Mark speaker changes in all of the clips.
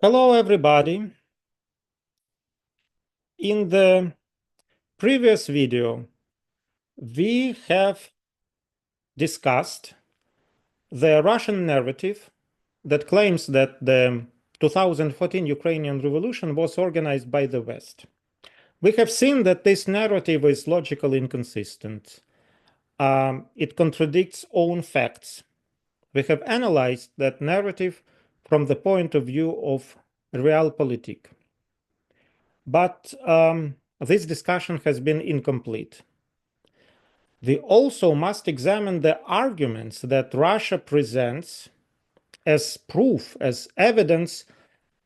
Speaker 1: Hello, everybody. In the previous video, we have discussed the Russian narrative that claims that the 2014 Ukrainian revolution was organized by the West. We have seen that this narrative is logically inconsistent. It contradicts own facts. We have analyzed that narrative from the point of view of realpolitik. But this discussion has been incomplete. We also must examine the arguments that Russia presents as proof, as evidence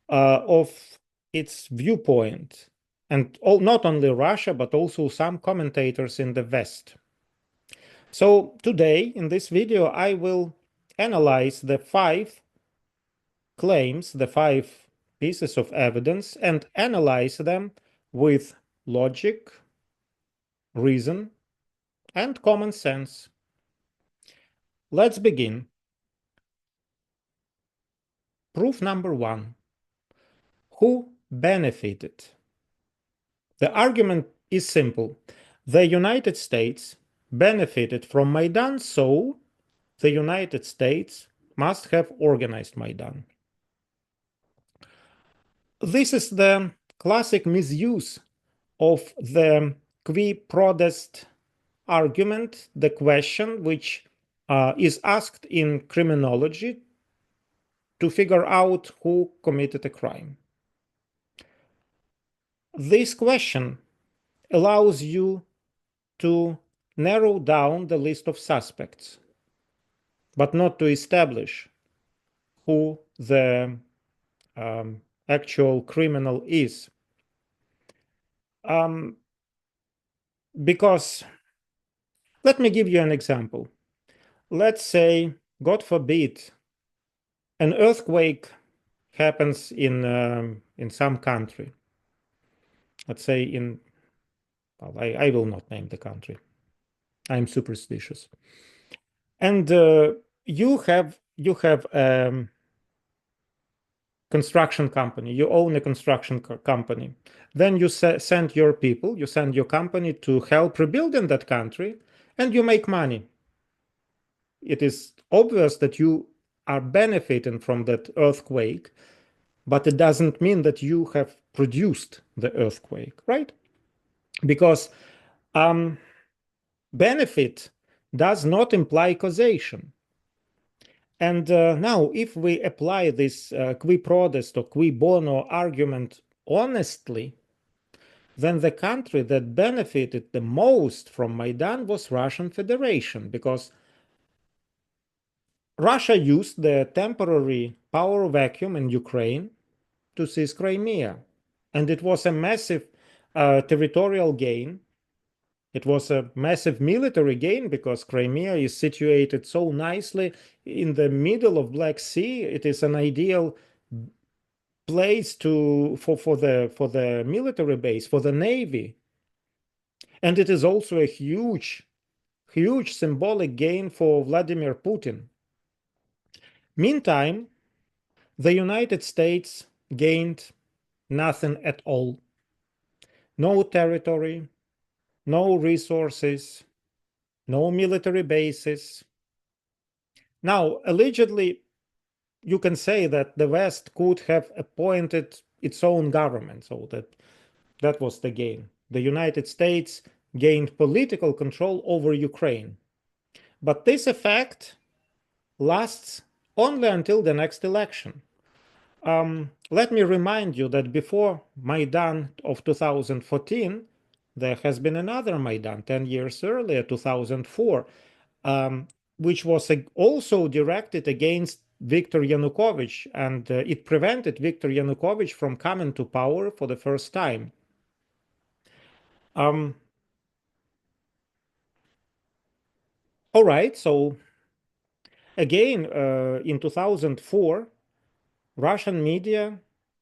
Speaker 1: of its viewpoint. And not only Russia, but also some commentators in the West. So today, in this video, I will analyze the 5 claims, the 5 pieces of evidence, and analyze them with logic, reason, and common sense. Let's begin. Proof number 1. Who benefited? The argument is simple. The United States benefited from Maidan, so the United States must have organized Maidan. This is the classic misuse of the qui prodest argument, the question which is asked in criminology to figure out who committed a crime. This question allows you to narrow down the list of suspects, but not to establish who the actual criminal is. Because, let me give you an example. Let's say, God forbid, an earthquake happens in some country. Let's say well, I will not name the country. I'm superstitious. And you have construction company. You own a construction company. Then you send your people, you send your company to help rebuilding that country, and you make money. It is obvious that you are benefiting from that earthquake, but it doesn't mean that you have produced the earthquake, right? Because benefit does not imply causation. And now, if we apply this qui prodest or qui bono argument honestly, then the country that benefited the most from Maidan was Russian Federation, because Russia used the temporary power vacuum in Ukraine to seize Crimea. And it was a massive territorial gain. It was a massive military gain because Crimea is situated so nicely in the middle of Black Sea. It is an ideal place for the military base, for the navy. And it is also a huge symbolic gain for Vladimir Putin. Meantime, the United States gained nothing at all. No territory, no resources, no military bases. Now, allegedly, you can say that the West could have appointed its own government, so that was the gain. The United States gained political control over Ukraine. But this effect lasts only until the next election. Let me remind you that before Maidan of 2014, there has been another Maidan 10 years earlier, 2004, which was also directed against Viktor Yanukovych, and it prevented Viktor Yanukovych from coming to power for the first time. All right, so again, in 2004, Russian media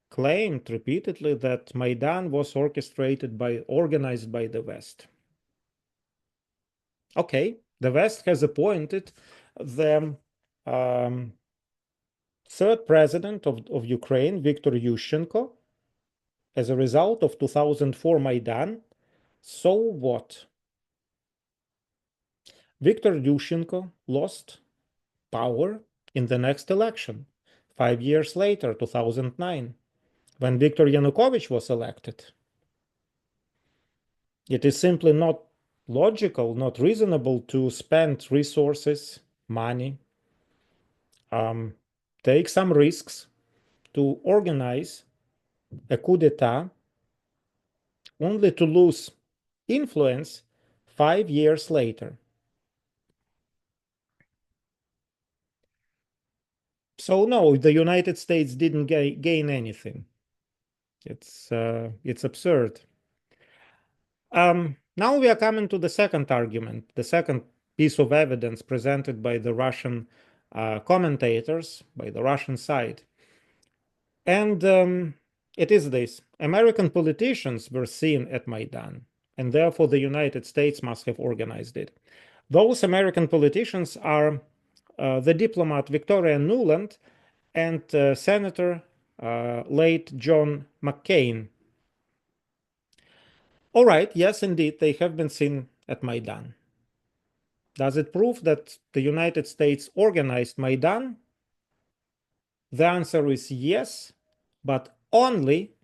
Speaker 1: claimed repeatedly that Maidan was organized by the West. Okay, the West has appointed the third president of Ukraine, Viktor Yushchenko, as a result of 2004 Maidan. So what? Viktor Yushchenko lost power in the next election, 5 years later, 2009, when Viktor Yanukovych was elected. It is simply not logical, not reasonable to spend resources, money, take some risks to organize a coup d'etat only to lose influence 5 years later. So no, the United States didn't gain anything. It's absurd. Now we are coming to the second argument, the second piece of evidence presented by the Russian commentators, by the Russian side. And it is this: American politicians were seen at Maidan, and therefore the United States must have organized it. Those American politicians are the diplomat Victoria Nuland and Senator late John McCain. All right, yes, indeed, they have been seen at Maidan. Does it prove that the United States organized Maidan? The answer is yes, but only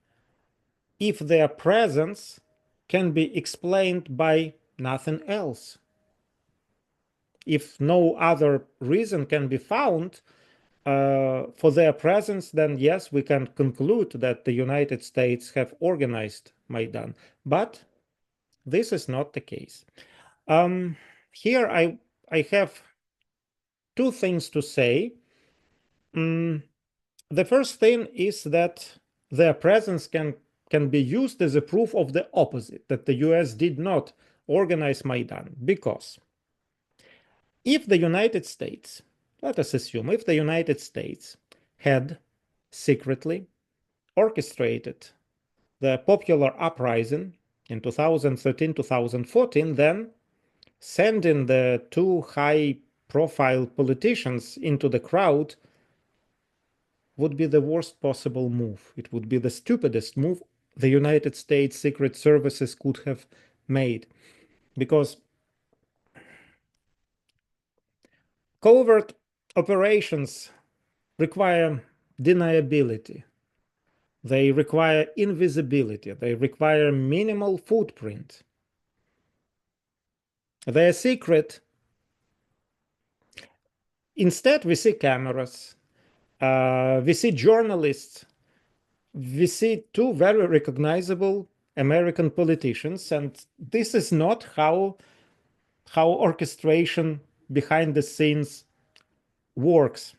Speaker 1: if their presence can be explained by nothing else. If no other reason can be found for their presence, then yes, we can conclude that the United States have organized Maidan. But this is not the case. Here I have two things to say. The first thing is that their presence can be used as a proof of the opposite, that the US did not organize Maidan, because if the United States, let us assume, if the United States had secretly orchestrated the popular uprising in 2013-2014, then sending the two high-profile politicians into the crowd would be the worst possible move. It would be the stupidest move the United States Secret Services could have made, because covert operations require deniability. They require invisibility. They require minimal footprint. They are secret. Instead, we see cameras, we see journalists, we see two very recognizable American politicians, and this is not how orchestration behind the scenes works.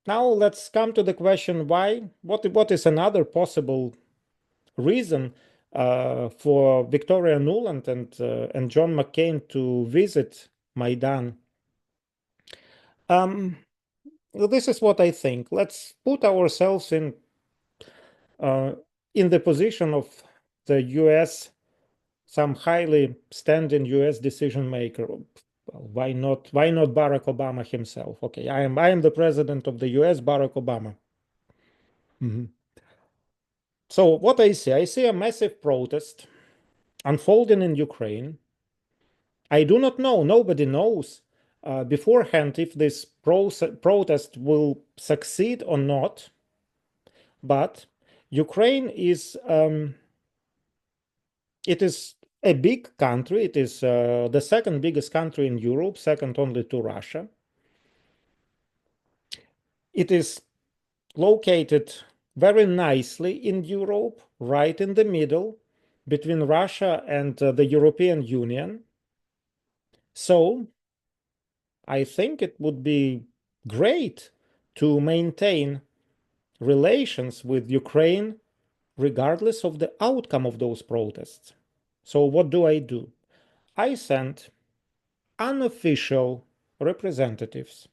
Speaker 1: Now let's come to the question why. What is another possible reason for Victoria Nuland and John McCain to visit Maidan? This is what I think. Let's put ourselves in the position of the U.S., some highly standing U.S. decision maker. Well, why not Barack Obama himself? Okay, I am the president of the U.S., Barack Obama. So what I see a massive protest unfolding in Ukraine. I do not know, nobody knows beforehand if this protest will succeed or not. But Ukraine is it is a big country. It is the second biggest country in Europe, second only to Russia. It is located very nicely in Europe, right in the middle between Russia and the European Union. So I think it would be great to maintain relations with Ukraine regardless of the outcome of those protests. So what do? I sent unofficial representatives.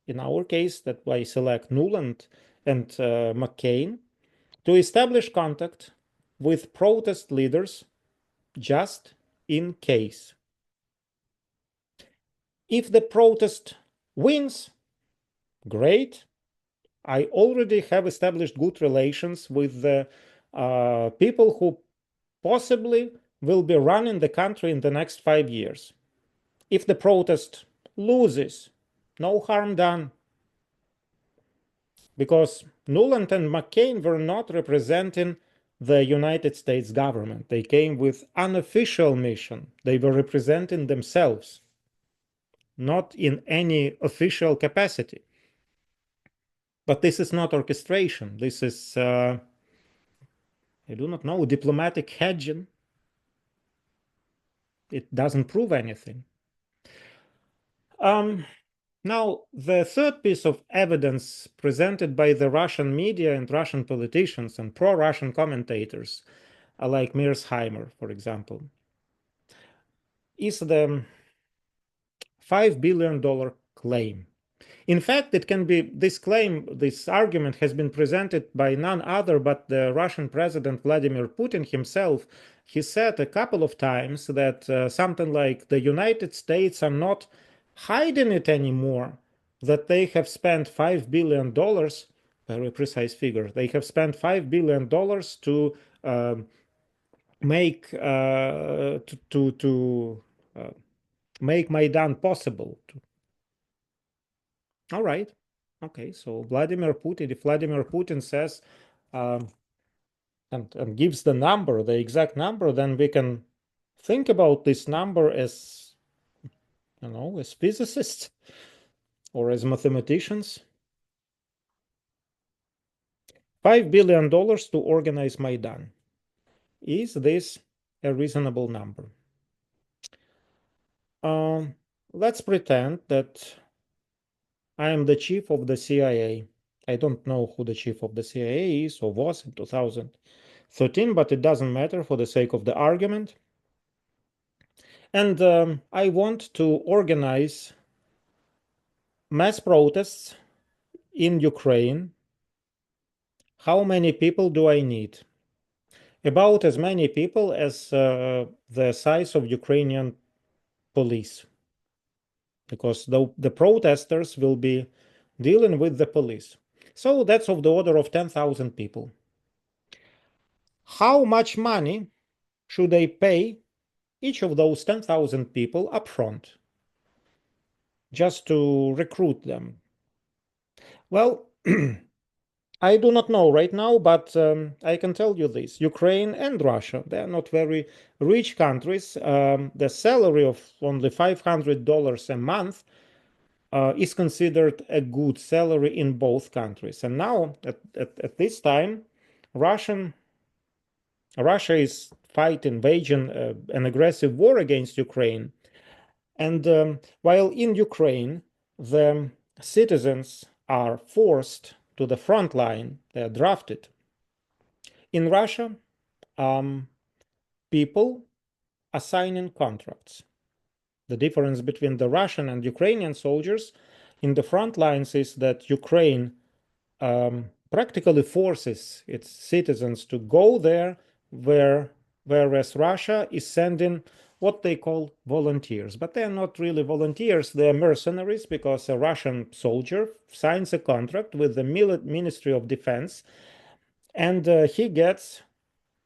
Speaker 1: In our case, that I select Nuland and McCain, to establish contact with protest leaders just in case. If the protest wins, great. I already have established good relations with the people who possibly will be running the country in the next 5 years. If the protest loses, no harm done. Because Nuland and McCain were not representing the United States government. They came with unofficial mission. They were representing themselves, not in any official capacity. But this is not orchestration. This is, I do not know, diplomatic hedging. It doesn't prove anything. Now, the third piece of evidence presented by the Russian media and Russian politicians and pro-Russian commentators, like Mearsheimer, for example, is the $5 billion claim. In fact, it can be this claim, this argument has been presented by none other but the Russian President Vladimir Putin himself. He said a couple of times that something like the United States are not hiding it anymore, that they have spent $5 billion, very precise figure, they have spent $5 billion to make make Maidan possible. All right. Okay, so Vladimir Putin, if Vladimir Putin says and gives the number, the exact number, then we can think about this number as, you know, as physicists or as mathematicians. $5 billion to organize Maidan. Is this a reasonable number? Let's pretend that I am the chief of the CIA. I don't know who the chief of the CIA is or was in 2013, but it doesn't matter for the sake of the argument. And I want to organize mass protests in Ukraine. How many people do I need? About as many people as the size of Ukrainian police, because the protesters will be dealing with the police. So that's of the order of 10,000 people. How much money should I pay each of those 10,000 people upfront just to recruit them? Well, I do not know right now, but I can tell you this. Ukraine and Russia, they are not very rich countries. The salary of only $500 a month is considered a good salary in both countries. And now, at this time, Russia is fighting, waging an aggressive war against Ukraine. And while in Ukraine, the citizens are forced to the front line, they are drafted. In Russia, people are signing contracts. The difference between the Russian and Ukrainian soldiers in the front lines is that Ukraine practically forces its citizens to go there, whereas Russia is sending what they call volunteers. But they're not really volunteers, they're mercenaries, because a Russian soldier signs a contract with the Ministry of Defense, and he gets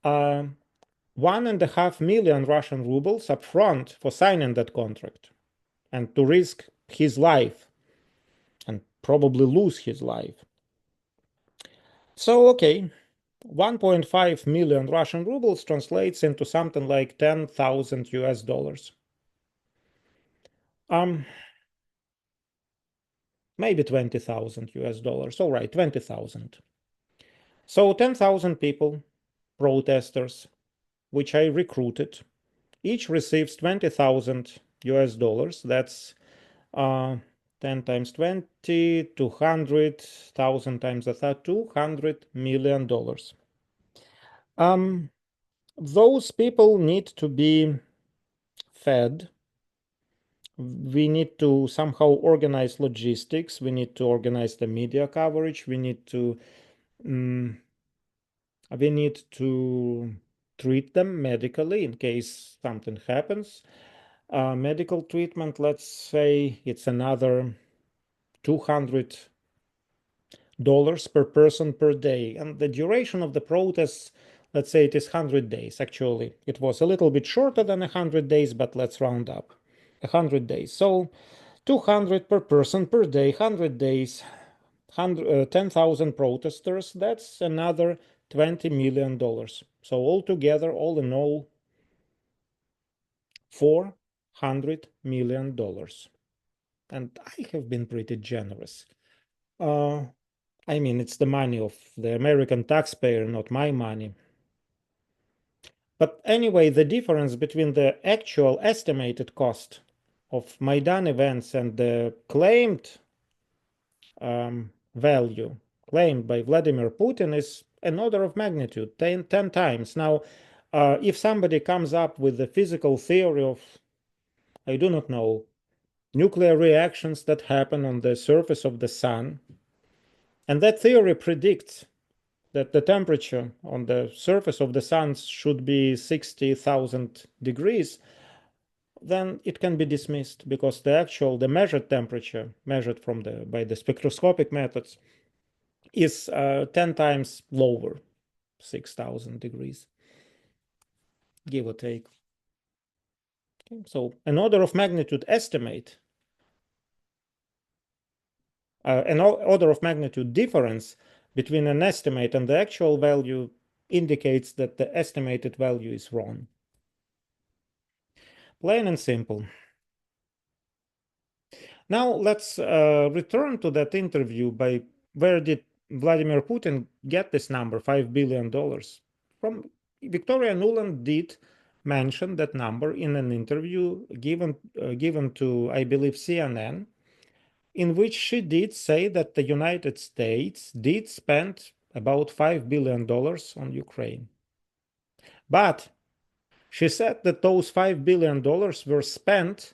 Speaker 1: 1.5 million Russian rubles upfront for signing that contract and to risk his life and probably lose his life. So, okay, 1.5 million Russian rubles translates into something like 10,000 US dollars. Maybe 20,000 US dollars. All right, 20,000. So 10,000 people, protesters, which I recruited, each receives 20,000 US dollars. That's 10 times 20, 200,000 times that, $200 million. Those people need to be fed. We need to somehow organize logistics. We need to organize the media coverage. We need to treat them medically in case something happens. Medical treatment, let's say it's another $200 per person per day. And the duration of the protests, let's say it is 100 days. Actually, it was a little bit shorter than 100 days, but let's round up 100 days. So 200 per person per day, 100 days, 10,000 protesters, that's another $20 million. So altogether, all in all, $400 million. And I have been pretty generous. I mean, it's the money of the American taxpayer, not my money. But anyway, the difference between the actual estimated cost of Maidan events and the claimed value claimed by Vladimir Putin is an order of magnitude, 10 times. Now, if somebody comes up with the physical theory of, I do not know, nuclear reactions that happen on the surface of the sun, and that theory predicts that the temperature on the surface of the sun should be 60,000 degrees, then it can be dismissed because the measured temperature measured by the spectroscopic methods is 10 times lower, 6,000 degrees, give or take. Okay. So an order of magnitude estimate, an order of magnitude difference between an estimate and the actual value indicates that the estimated value is wrong. Plain and simple. Now let's return to that interview by where did Vladimir Putin get this number, $5 billion? From Victoria Nuland did mention that number in an interview given to, I believe, CNN, in which she did say that the United States did spend about $5 billion on Ukraine. But she said that those $5 billion were spent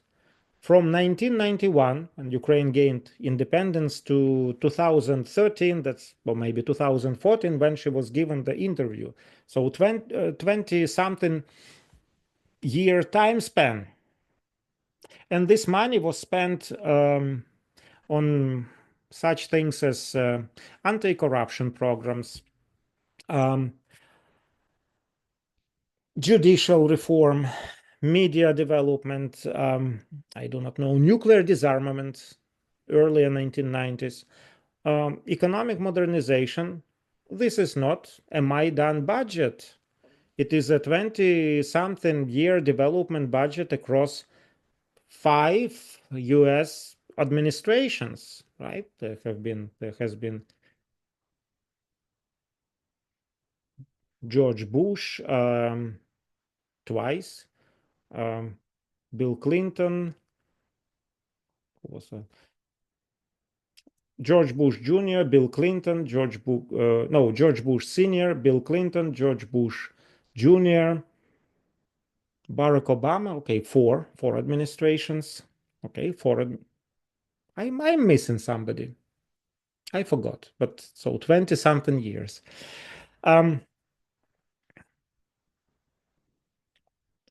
Speaker 1: from 1991, when Ukraine gained independence, to 2013, or maybe 2014, when she was given the interview. So 20-something year time span. And this money was spent on such things as anti-corruption programs, judicial reform, media development, I do not know, nuclear disarmament, early 1990s, economic modernization. This is not a Maidan budget. It is a 20-something year development budget across 5 US administrations, right? There has been George Bush twice, Bill Clinton, George Bush Jr., Bill Clinton, George Bush Sr., Bill Clinton, George Bush Jr., Barack Obama. Okay, four administrations. Okay, I'm missing somebody. I forgot, but so 20-something years.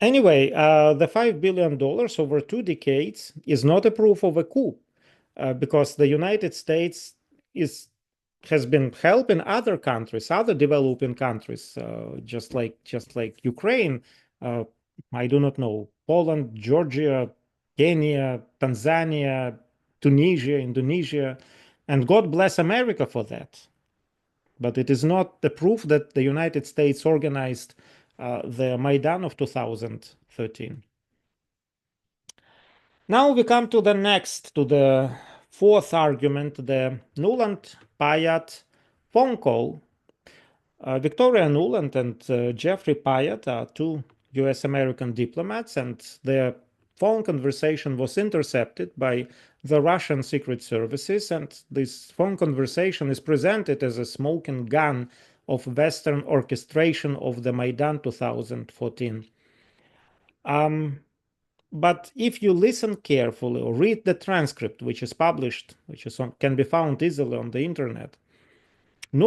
Speaker 1: Anyway, the $5 billion over 2 decades is not a proof of a coup, because the United States has been helping other countries, other developing countries, just like Ukraine. I do not know, Poland, Georgia, Kenya, Tanzania, Tunisia, Indonesia, and God bless America for that. But it is not the proof that the United States organized the Maidan of 2013. Now we come to the fourth argument, the Nuland-Pyatt phone call. Victoria Nuland and Jeffrey Pyatt are two US-American diplomats, and their phone conversation was intercepted by the Russian secret services, and this phone conversation is presented as a smoking gun of Western orchestration of the Maidan 2014. But if you listen carefully or read the transcript, which is published, can be found easily on the internet, in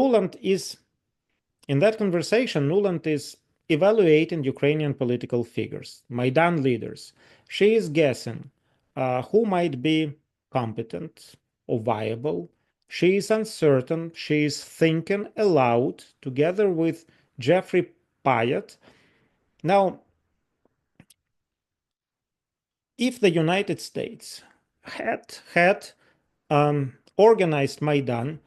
Speaker 1: that conversation, Nuland is evaluating Ukrainian political figures, Maidan leaders. She is guessing who might be competent or viable. She is uncertain. She is thinking aloud together with Jeffrey Pyatt. Now, if the United States had organized Maidan,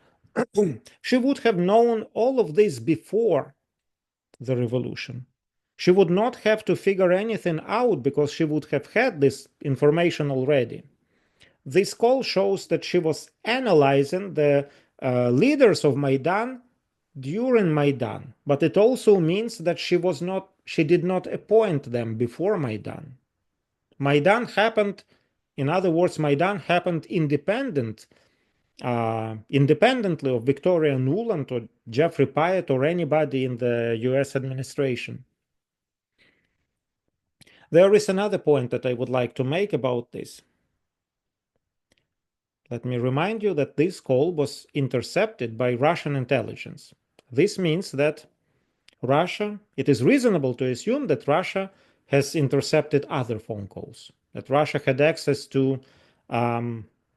Speaker 1: she would have known all of this before the revolution. She would not have to figure anything out because she would have had this information already. This call shows that she was analyzing the leaders of Maidan during Maidan, but it also means that she did not appoint them before Maidan. Maidan happened, in other words, Maidan happened independently of Victoria Nuland or Jeffrey Pyatt or anybody in the US administration. There is another point that I would like to make about this. Let me remind you that this call was intercepted by Russian intelligence. This means that it is reasonable to assume that Russia has intercepted other phone calls, that Russia had access to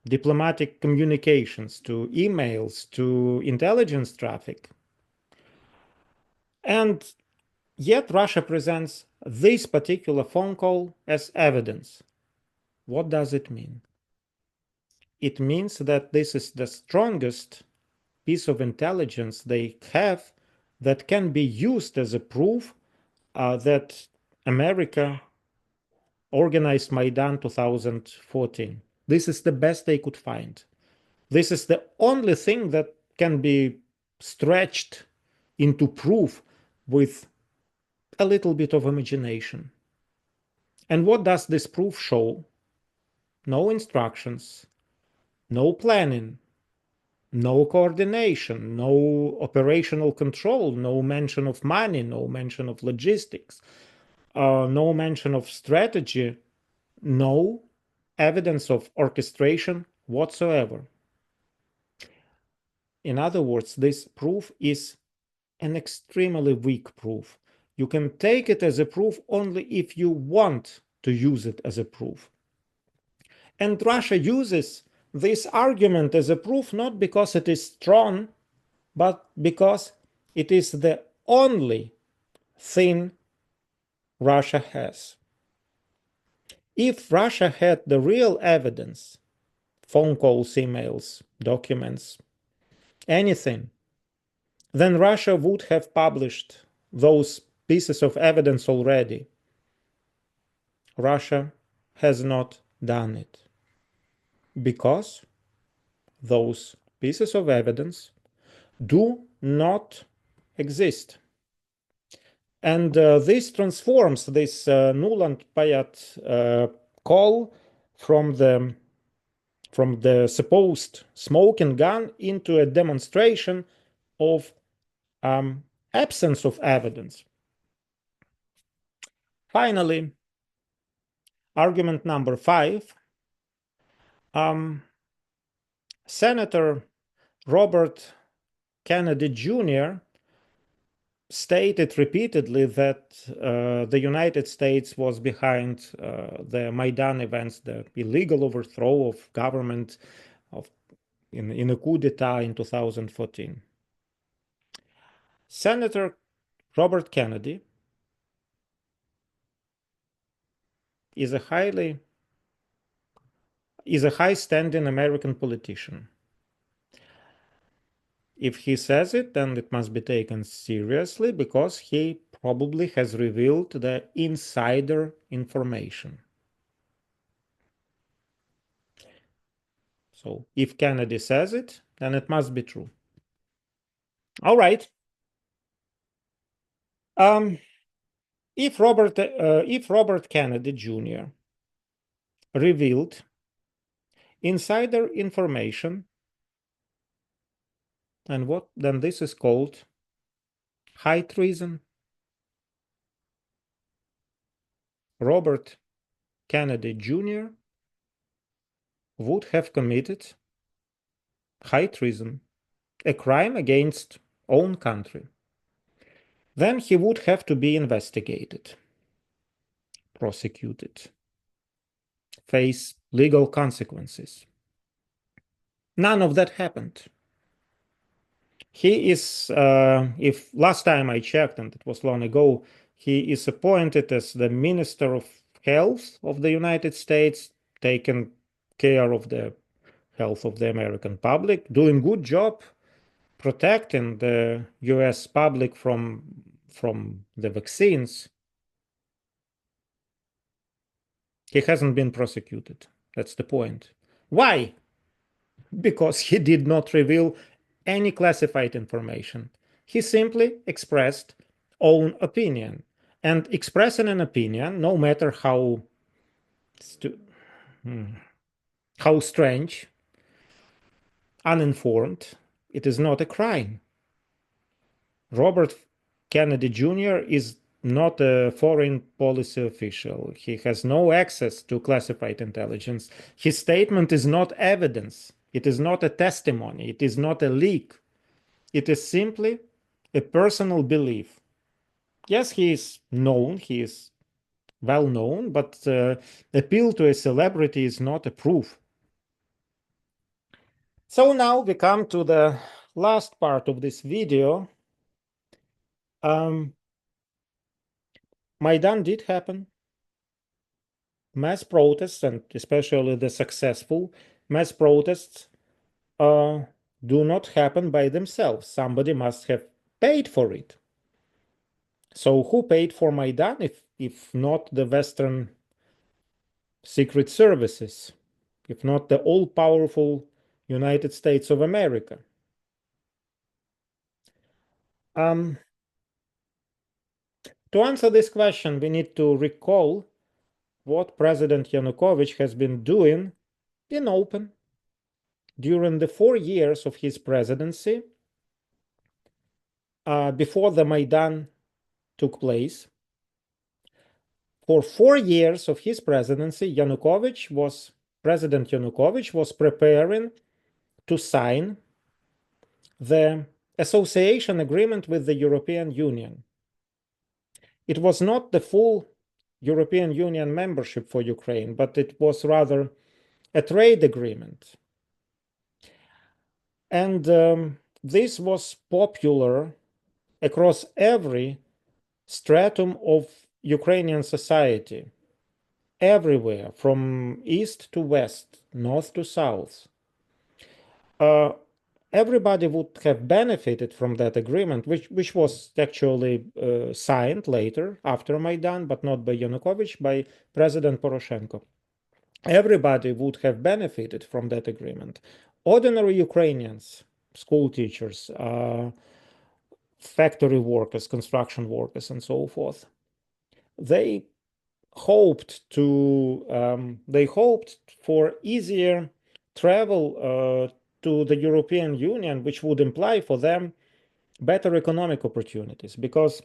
Speaker 1: diplomatic communications, to emails, to intelligence traffic. And yet Russia presents this particular phone call as evidence. What does it mean? It means that this is the strongest piece of intelligence they have that can be used as a proof that America organized Maidan 2014. This is the best they could find. This is the only thing that can be stretched into proof with a little bit of imagination. And what does this proof show? No instructions, no planning, no coordination, no operational control, no mention of money, no mention of logistics, no mention of strategy, no evidence of orchestration whatsoever. In other words, this proof is an extremely weak proof. You can take it as a proof only if you want to use it as a proof. And Russia uses this argument as a proof not because it is strong, but because it is the only thing Russia has. If Russia had the real evidence, phone calls, emails, documents, anything, then Russia would have published those pieces of evidence already. Russia has not done it because those pieces of evidence do not exist. And this transforms this Nuland Pyatt call from the supposed smoking gun into a demonstration of absence of evidence. Finally, argument number 5. Senator Robert Kennedy Jr. stated repeatedly that the United States was behind the Maidan events, the illegal overthrow of government in a coup d'etat in 2014. Senator Robert Kennedy is a high-standing American politician. If he says it, then it must be taken seriously because he probably has revealed the insider information. So if Kennedy says it, then it must be true. All right. If Robert Kennedy Jr. revealed insider information, and then this is called high treason. Robert Kennedy Jr. would have committed high treason, a crime against own country. then he would have to be investigated, prosecuted, face legal consequences. None of that happened. He is, if last time I checked, and it was long ago, he is appointed as the Minister of Health of the United States, taking care of the health of the American public, doing good job protecting the US public from the vaccines. He hasn't been prosecuted. That's the point. Why? Because he did not reveal any classified information. He simply expressed own opinion. And expressing an opinion, no matter how strange, uninformed, it is not a crime. Robert Kennedy Jr. is not a foreign policy official. He has no access to classified intelligence. His statement is not evidence. It is not a testimony. It is not a leak. It is simply a personal belief. Yes, he is known, he is well known, but appeal to a celebrity is not a proof. So now we come to the last part of this video. Maidan did happen. Mass protests, and especially the successful mass protests, do not happen by themselves. Somebody must have paid for it. So who paid for Maidan if not the Western secret services, if not the all-powerful United States of America? To answer this question, we need to recall what President Yanukovych has been doing in open during the 4 years of his presidency before the Maidan took place. For 4 years of his presidency, President Yanukovych was preparing to sign the association agreement with the European Union. It was not the full European Union membership for Ukraine, but it was rather a trade agreement. And this was popular across every stratum of Ukrainian society, everywhere, from east to west, north to south. Everybody would have benefited from that agreement, which was actually signed later after Maidan, but not by Yanukovych, by President Poroshenko. Everybody would have benefited from that agreement. Ordinary Ukrainians, school teachers, factory workers, construction workers, and so forth. They hoped for easier travel to the European Union, which would imply for them better economic opportunities. Because,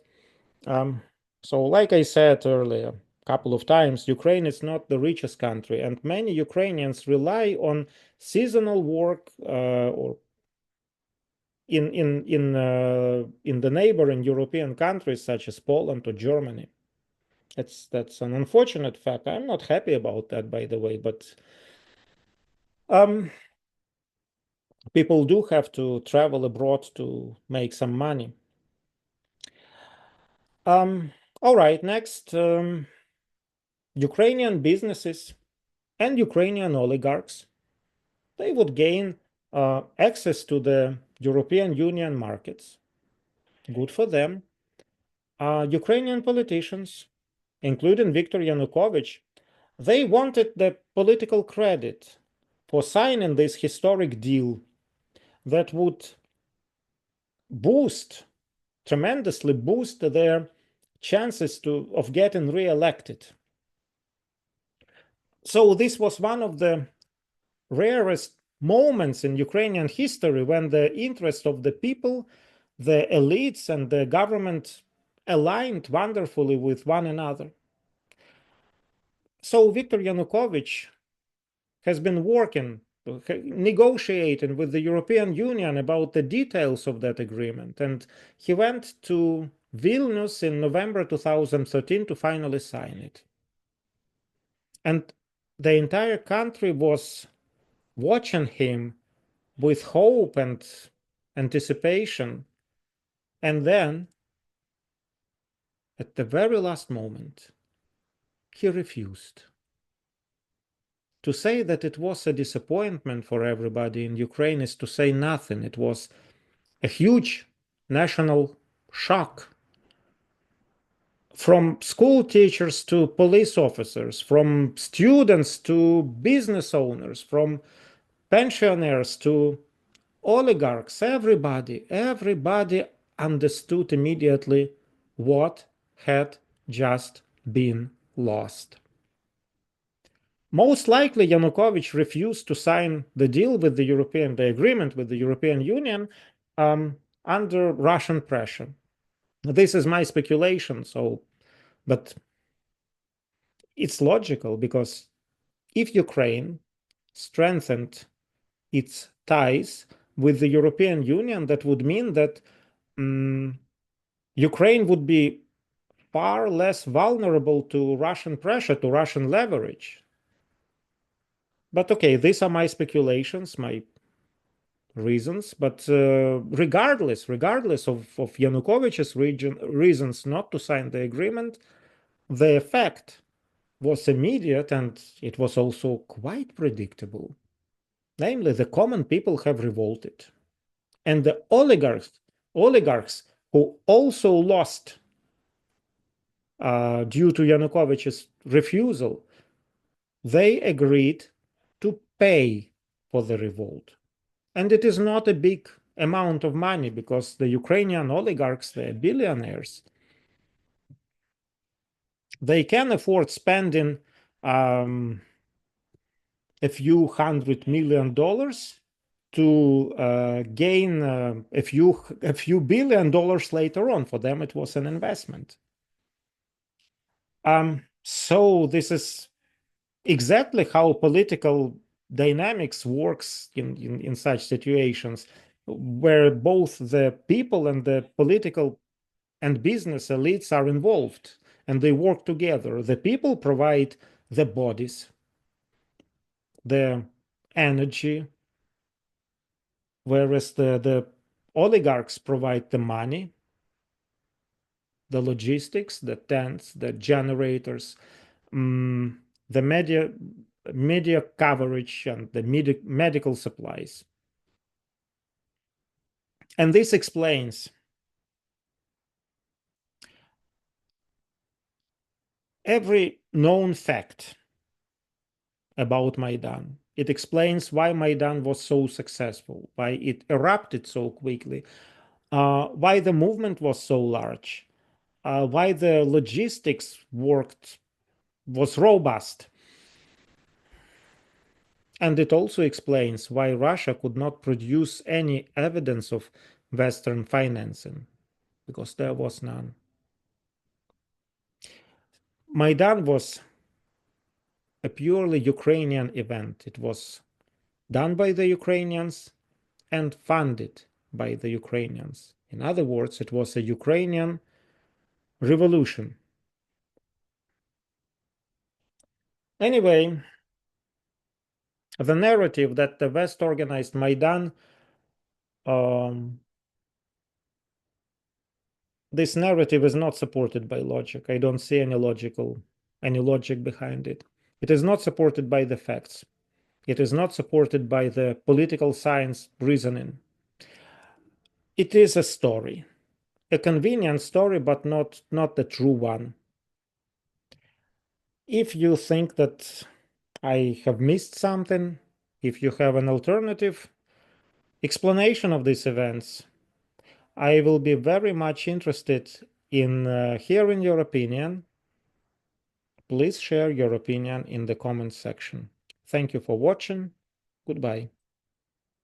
Speaker 1: so like I said earlier, a couple of times, Ukraine is not the richest country, and many Ukrainians rely on seasonal work or in the neighboring European countries such as Poland or Germany. That's an unfortunate fact. I'm not happy about that, by the way, but people do have to travel abroad to make some money. All right, next, Ukrainian businesses and Ukrainian oligarchs, they would gain access to the European Union markets. Good for them. Ukrainian politicians, including Viktor Yanukovych, they wanted the political credit for signing this historic deal that would tremendously boost their chances of getting re-elected. So this was one of the rarest moments in Ukrainian history when the interest of the people, the elites, and the government aligned wonderfully with one another. So Viktor Yanukovych has been negotiating with the European Union about the details of that agreement. And he went to Vilnius in November 2013 to finally sign it. And the entire country was watching him with hope and anticipation. And then, at the very last moment, he refused. To say that it was a disappointment for everybody in Ukraine is to say nothing. It was a huge national shock. From school teachers to police officers, from students to business owners, from pensioners to oligarchs, everybody understood immediately what had just been lost. Most likely, Yanukovych refused to sign the deal with the agreement with the European Union under Russian pressure. This is my speculation, but it's logical because if Ukraine strengthened its ties with the European Union, that would mean that Ukraine would be far less vulnerable to Russian pressure, to Russian leverage. But okay, these are my speculations, my reasons. But regardless of Yanukovych's reasons not to sign the agreement, the effect was immediate and it was also quite predictable. Namely, the common people have revolted. And the oligarchs who also lost due to Yanukovych's refusal, they agreed to pay for the revolt. And it is not a big amount of money because the Ukrainian oligarchs, they're billionaires. They can afford spending a few $100 million to gain a few $1 billion later on. For them, it was an investment. So this is exactly how political dynamics works in such situations, where both the people and the political and business elites are involved and they work together. The people provide the bodies, the energy, whereas the oligarchs provide the money, the logistics, the tents, the generators, the media coverage, and the medical supplies. And this explains every known fact about Maidan. It explains why Maidan was so successful, why it erupted so quickly, why the movement was so large, why the logistics was robust. And it also explains why Russia could not produce any evidence of Western financing, because there was none. Maidan was a purely Ukrainian event. It was done by the Ukrainians and funded by the Ukrainians. In other words, it was a Ukrainian revolution. Anyway, the narrative that the West organized Maidan, this narrative is not supported by logic. I don't see any logic behind it. It is not supported by the facts. It is not supported by the political science reasoning. It is a story, a convenient story, but not the true one. If you think that I have missed something, if you have an alternative explanation of these events, I will be very much interested in hearing your opinion. Please share your opinion in the comments section. Thank you for watching. Goodbye.